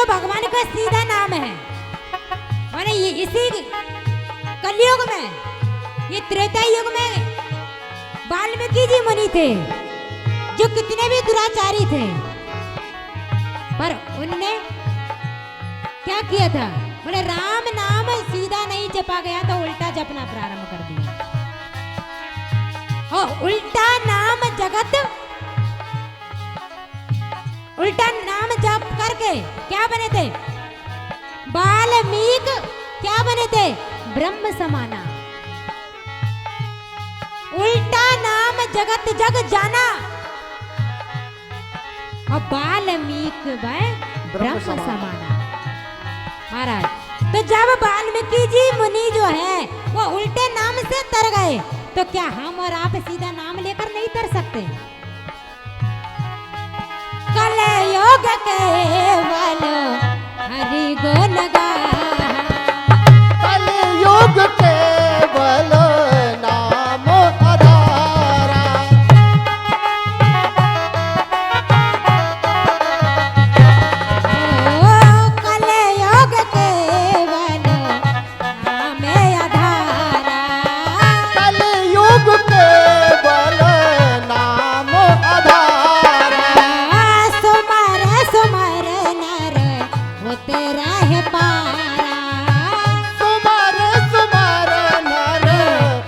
तो भगवान का सीधा नाम है। और ये इसी कलयुग में, ये त्रेता युग में वाल्मीकि जी मुनि थे जो कितने भी दुराचारी थे, पर उनने क्या किया था, बोले राम नाम सीधा नहीं जपा गया तो उल्टा जपना प्रारंभ कर दिया। और उल्टा नाम जगत, उल्टा नाम जप करके क्या बने थे, वाल्मीकि क्या बने थे, ब्रह्म समाना। उल्टा नाम जगत जग जाना और वाल्मीकि ब्रह्म समाना। महाराज, तो जब वाल्मीकि जी मुनि जो है वो उल्टे नाम से तर गए, तो क्या हम और आप सीधा नाम लेकर नहीं तर सकते? कलयुग केवल हरि गुण गाहा, कलयुग केवल नाम आधारा। ओ कलयुग केवल नाम आधारा, कलयुग केवल नाम आधारा। सुमर सुमर नर होते रहे पारा, सुमर सुमर नर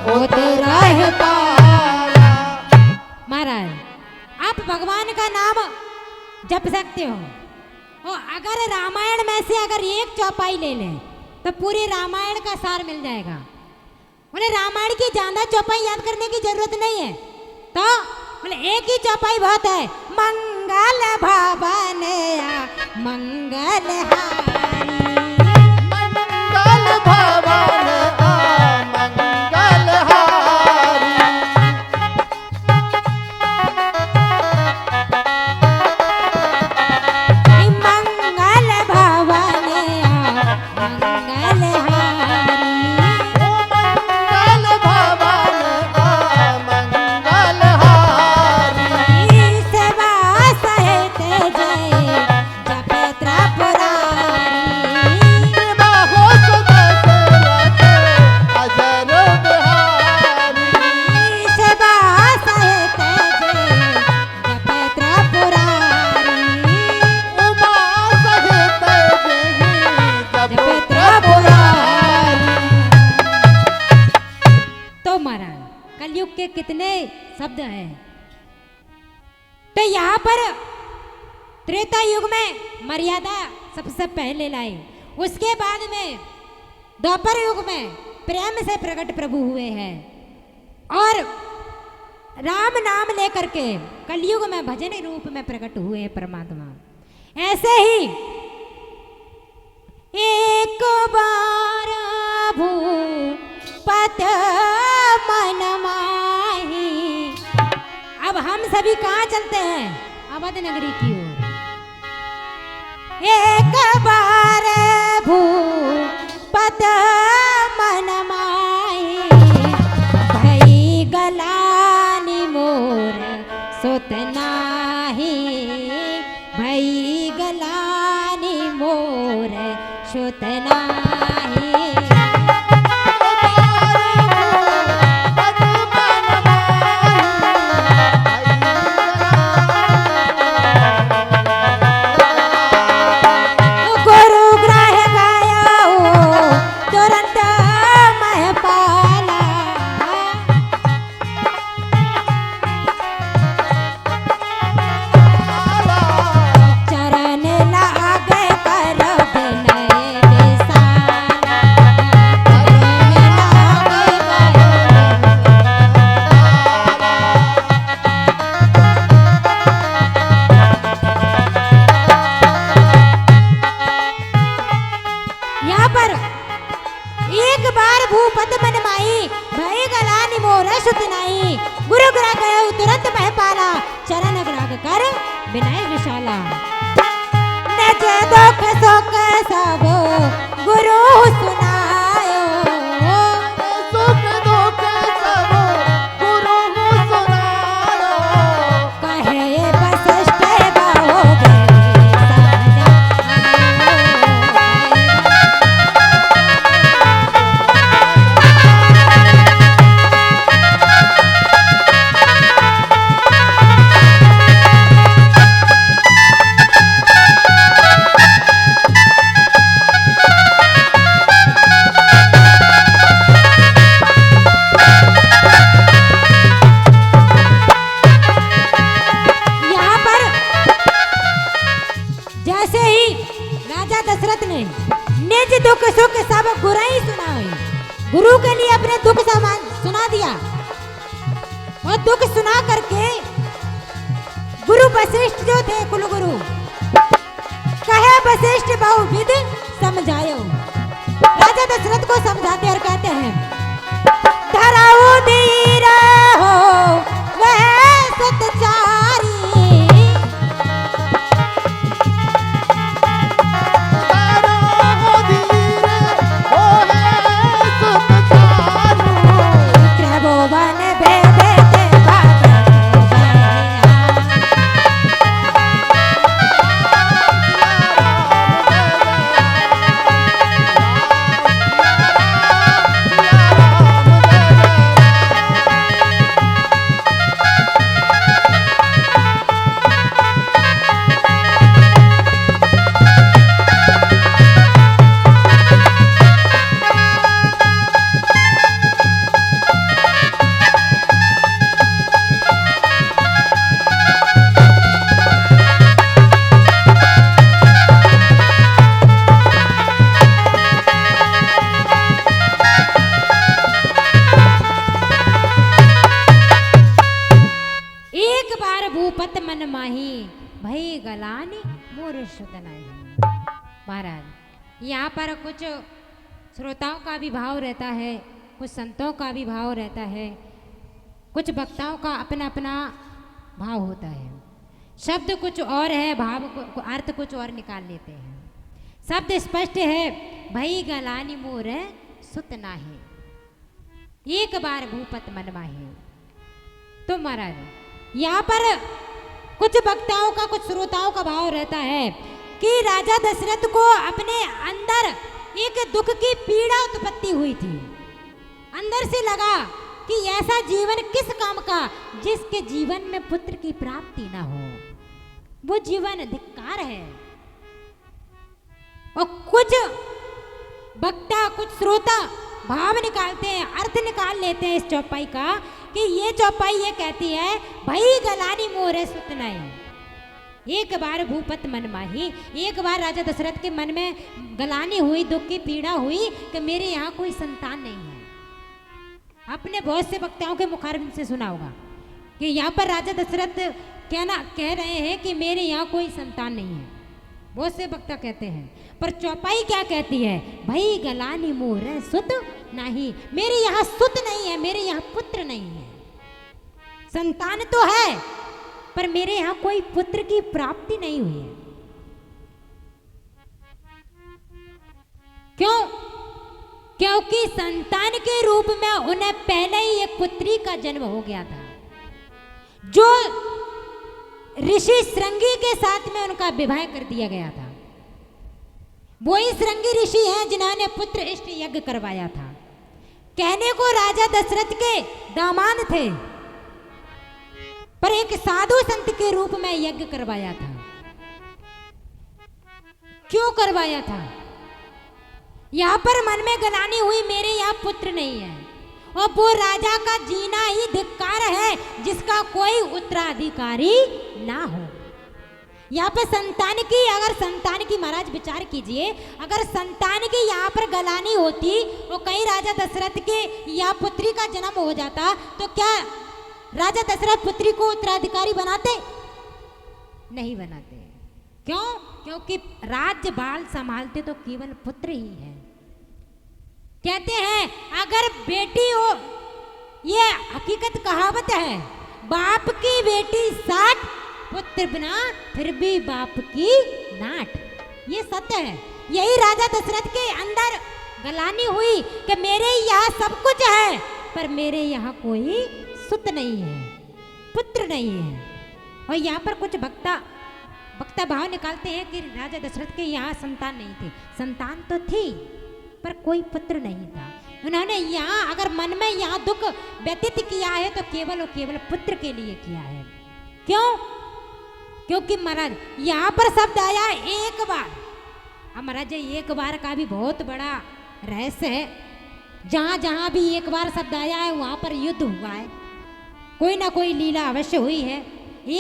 होते रहे पारा। महाराज, आप भगवान का नाम जप सकते हो, और अगर रामायण में से अगर एक चौपाई ले लें तो पूरी रामायण का सार मिल जाएगा। बोले रामायण की ज्यादा चौपाई याद करने की जरूरत नहीं है, तो बोले एक ही चौपाई बहुत है, मंगल भवन मंगल हारी। मंगल भवन मंगल हारी। मंगल भवन मंगल हारी, मंगल भवन मंगल हारी। सेवा सहित जय जप त्रिपुरारी। बाहो सुदशरथ अजर बिहारी। सेवा सहित जय जप त्रिपुरारी। उमा सहित बिहि जप जप त्रिपुरारी। तो महाराज, कलयुग के कितने शब्द हैं, तो यहाँ पर त्रेता युग में मर्यादा सबसे पहले लाई, उसके बाद में द्वापर युग में प्रेम से प्रकट प्रभु हुए हैं, और राम नाम लेकर के कलयुग में भजन रूप में प्रकट हुए हैं परमात्मा। ऐसे ही एक बार भूपत मन माही। अब हम सभी कहाँ चलते हैं, अवध नगरी की ओर। एक बार भूपत मन माही, भई गलानी मोर सुत नाही। भई गलानी मोर सुत नाही। गुरु ग्रह गाया हो तुरंत मह पाला। चरण लागे कर विनय विशाला। चरण लागे यहाँ पर एक बार भूपत मन माई, भय गलानी मोर सुत नाई। गुरु ग्रह गयो तुरंत मह पाला, चरण ग्राग कर विनय विशाला। नज दुख सुख सब गुरु सुनायो। सुख दुख सब गुरु सुनायो। कहे वशिष्ठ बाहो गए साजा। राजा दशरथ ने निज दुख सुख सब गुरु ही सुनाए। गुरु के लिए अपने दुख सुना दिया और दुख सुना करके गुरु वशिष्ठ जो थे कुलगुरु कहे वशिष्ठ बहुविध समझायो। राजा दशरथ को समझाते और कहते हैं धराऊ धीर हो वह सतचारी। त्रिभुवन भेदते भूपत मन माही भई गलानी मोर सुत नहीं। महाराज यहाँ पर कुछ श्रोताओं का भी भाव रहता है, कुछ संतों का भी भाव रहता है, कुछ वक्ताओं का अपना अपना भाव होता है। शब्द कुछ और है, भाव अर्थ कुछ और निकाल लेते हैं। शब्द स्पष्ट है भई गलानी मोर सुत नाही, एक बार भूपत मन माही। तो महाराज यहाँ पर कुछ वक्ताओं का कुछ श्रोताओं का भाव रहता है कि राजा दशरथ को अपने अंदर एक दुख की पीड़ा उत्पत्ति हुई थी। अंदर से लगा कि ऐसा जीवन किस काम का जिसके जीवन में पुत्र की प्राप्ति ना हो, वो जीवन धिक्कार है। और कुछ वक्ता कुछ श्रोता भाव निकालते हैं, अर्थ निकाल लेते हैं इस चौपाई का कि ये चौपाई ये कहती है भई गलानी मोरे सुत नहीं, एक बार भूपत मन माही। एक बार राजा दशरथ के मन में गलानी हुई, दुख की पीड़ा हुई कि मेरे यहाँ कोई संतान नहीं है। आपने बहुत से वक्ताओं के मुखारबिन से सुना होगा कि यहाँ पर राजा दशरथ कह रहे हैं कि मेरे यहाँ कोई संतान नहीं है। बहुत से वक्ता कहते हैं, पर चौपाई क्या कहती है भई गलानी मोर सुत नहीं, मेरे यहाँ सुत नहीं है, मेरे यहाँ पुत्र नहीं है। संतान तो है पर मेरे यहाँ कोई पुत्र की प्राप्ति नहीं हुई है। क्यों? क्योंकि संतान के रूप में उन्हें पहले ही एक पुत्री का जन्म हो गया था, जो ऋषि श्रृंगी के साथ में उनका विवाह कर दिया गया था। वही श्रृंगी ऋषि हैं जिन्होंने पुत्र इष्ट यज्ञ करवाया था। कहने को राजा दशरथ के दामाद थे, पर एक साधु संत के रूप में यज्ञ करवाया था। क्यों करवाया था? यहां पर मन में गलानी हुई मेरे यहाँ पुत्र नहीं है, और वो राजा का जीना ही धिक्कार है जिसका कोई उत्तराधिकारी ना हो। यहाँ पर संतान की, अगर संतान की महाराज विचार कीजिए, अगर संतान की यहाँ पर गलानी होती और कहीं राजा दशरथ के या पुत्री का जन्म हो जाता तो क्या राजा दशरथ पुत्री को उत्तराधिकारी बनाते? नहीं बनाते। क्यों? क्योंकि राज्य बाल संभालते तो केवल पुत्र ही है। कहते हैं अगर बेटी हो, ये हकीकत कहावत है, बाप की बेटी 60 पुत्र बिना फिर भी बाप की नाट। ये सत्य है। यही राजा दशरथ के अंदर गलानी हुई कि मेरे यहाँ सब कुछ है पर मेरे यहाँ कोई सुत नहीं है, पुत्र नहीं है। और यहाँ पर कुछ वक्ता भाव निकालते हैं कि राजा दशरथ के यहाँ संतान नहीं थे। संतान तो थी पर कोई पुत्र नहीं था। उन्होंने यहाँ अगर मन में यहाँ दुख व्यतीत किया है तो केवल और केवल पुत्र के लिए किया है। क्यों? क्योंकि महाराज यहाँ पर शब्द आया एक बार। अब महाराज एक बार का भी बहुत बड़ा रहस्य है। जहाँ जहाँ भी एक बार शब्द आया है वहाँ पर युद्ध हुआ है, कोई ना कोई लीला अवश्य हुई है।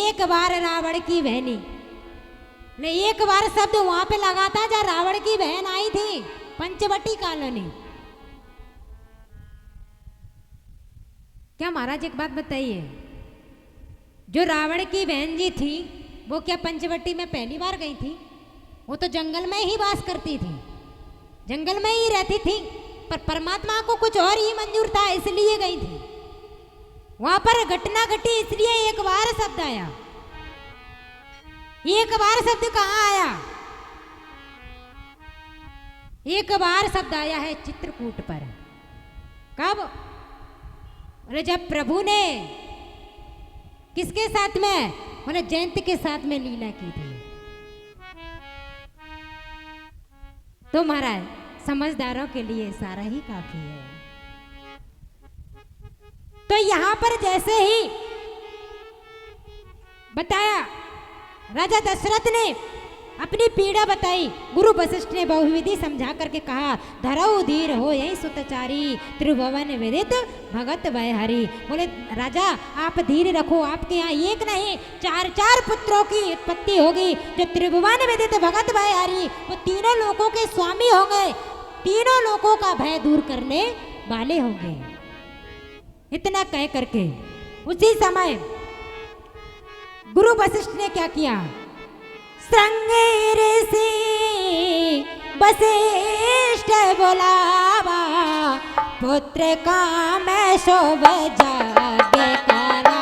एक बार रावण की बहनी ले एक बार शब्द वहां पे लगा था जहाँ रावण की बहन आई थी, पंचवटी कॉलोनी। क्या महाराज एक बात बताइए, जो रावण की बहन जी थी वो क्या पंचवटी में पहली बार गई थी? वो तो जंगल में ही वास करती थी, जंगल में ही रहती थी, पर परमात्मा को कुछ और ही मंजूर था इसलिए गई थी। वहां पर घटना घटी इसलिए एक बार शब्द आया। एक बार शब्द कहाँ आया? एक बार शब्द आया है चित्रकूट पर। कब? बोले जब प्रभु ने किसके साथ में? बोले जयंत के साथ में लीला की थी। तो महाराज समझदारों के लिए सारा ही काफी है। तो यहां पर जैसे ही बताया, राजा दशरथ ने अपनी पीड़ा बताई, गुरु वशिष्ठ ने बहुविधि समझा करके कहा, धरऊ धीर हो यही सुतचारी, त्रिभुवन विदित भगत वह हरि। बोले राजा आप धीर रखो, आपके यहाँ एक नहीं चार चार पुत्रों की उत्पत्ति होगी, जो त्रिभुवन विदित भगत वह हरि, वो तीनों लोगों के स्वामी होंगे, तीनों लोगों का भय दूर करने वाले होंगे। इतना कह करके उसी समय गुरु वशिष्ठ ने क्या किया? श्रृंगी ऋषि वशिष्ठ बुलावा, पुत्र का मैं शोभ जागे काला।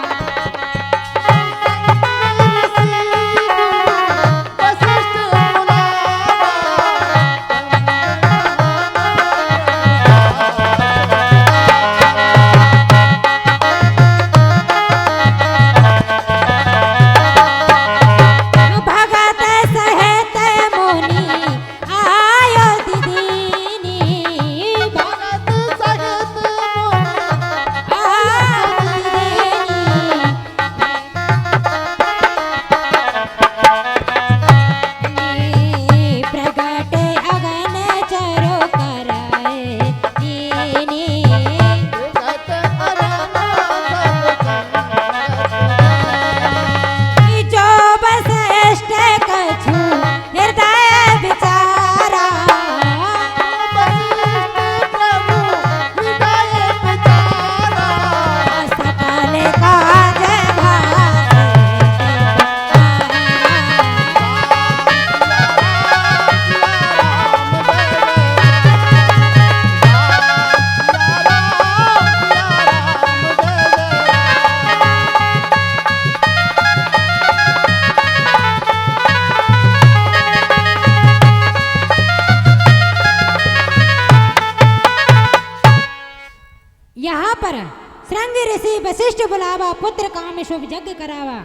वशिष्ठ बुलावा, पुत्र काम शुभ यज्ञ करावा।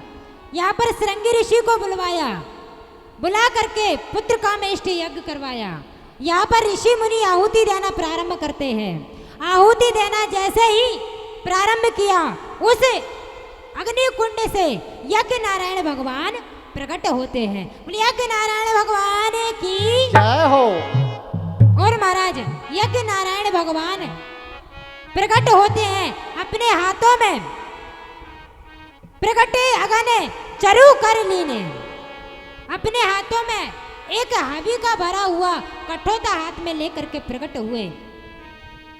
यहाँ पर श्रृंगी ऋषि को बुलवाया, बुला करके पुत्र काम इष्ट यज्ञ करवाया। यहाँ पर ऋषि मुनि आहुति देना प्रारंभ करते हैं। आहुति देना जैसे ही प्रारंभ किया, उस अग्नि कुंड से यज्ञ नारायण भगवान प्रकट होते हैं। यज्ञ नारायण भगवान की जय हो। और महाराज यज्ञ नारायण भगवान प्रकट होते हैं, अपने हाथों में प्रकटे अगने चरु कर लीने, अपने हाथों में एक हावी का भरा हुआ कठोता हाथ में लेकर के प्रकट हुए।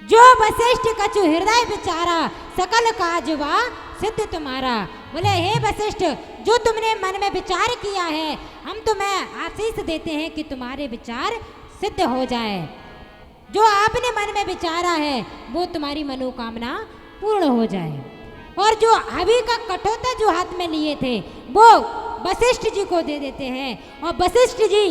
जो वशिष्ठ कछु हृदय विचारा, सकल काजवा सिद्ध तुम्हारा। बोले हे वशिष्ठ, जो तुमने मन में विचार किया है, हम तुम्हें आशीष देते हैं कि तुम्हारे विचार सिद्ध हो जाए। जो आपने मन में विचारा है वो तुम्हारी मनोकामना पूर्ण हो जाए। और जो हवि का कठोता जो हाथ में लिए थे वो वशिष्ठ जी को दे देते हैं, और वशिष्ठ जी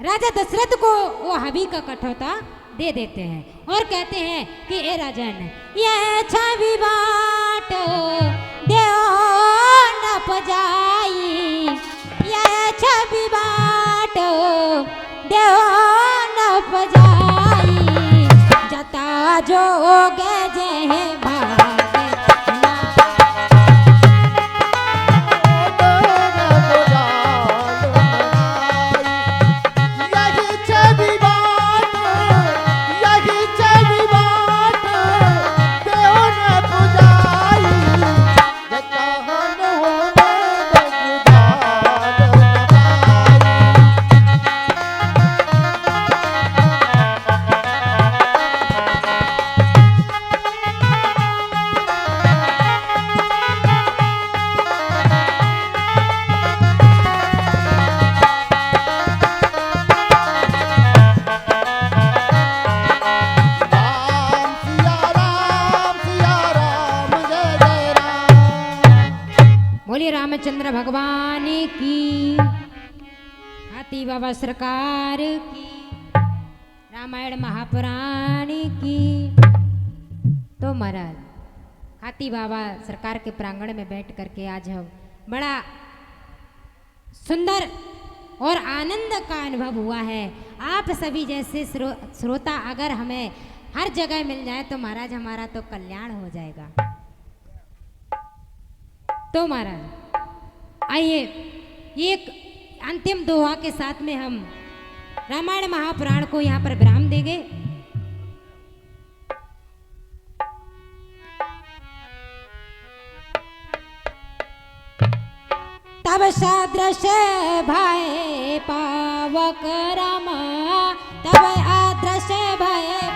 राजा दशरथ को वो हवि का कठोता दे देते हैं और कहते हैं कि ए राजन, यह छवि बाट देओ न पजाई, यह छवि बाट देओ न पजाई, जता जोग जय भाग रामचंद्र भगवान की, हाथी बाबा सरकार की, रामायण महापुराण की। तो महाराज हाथी बाबा सरकार के प्रांगण में बैठ करके आज हम बड़ा सुंदर और आनंद का अनुभव हुआ है। आप सभी जैसे श्रोता अगर हमें हर जगह मिल जाए तो महाराज हमारा तो कल्याण हो जाएगा। तो महाराज आइए एक अंतिम दोहा के साथ में हम रामायण महापुराण को यहाँ पर विराम देंगे। तब सदृश भय पावक रामा, तब आदृश भय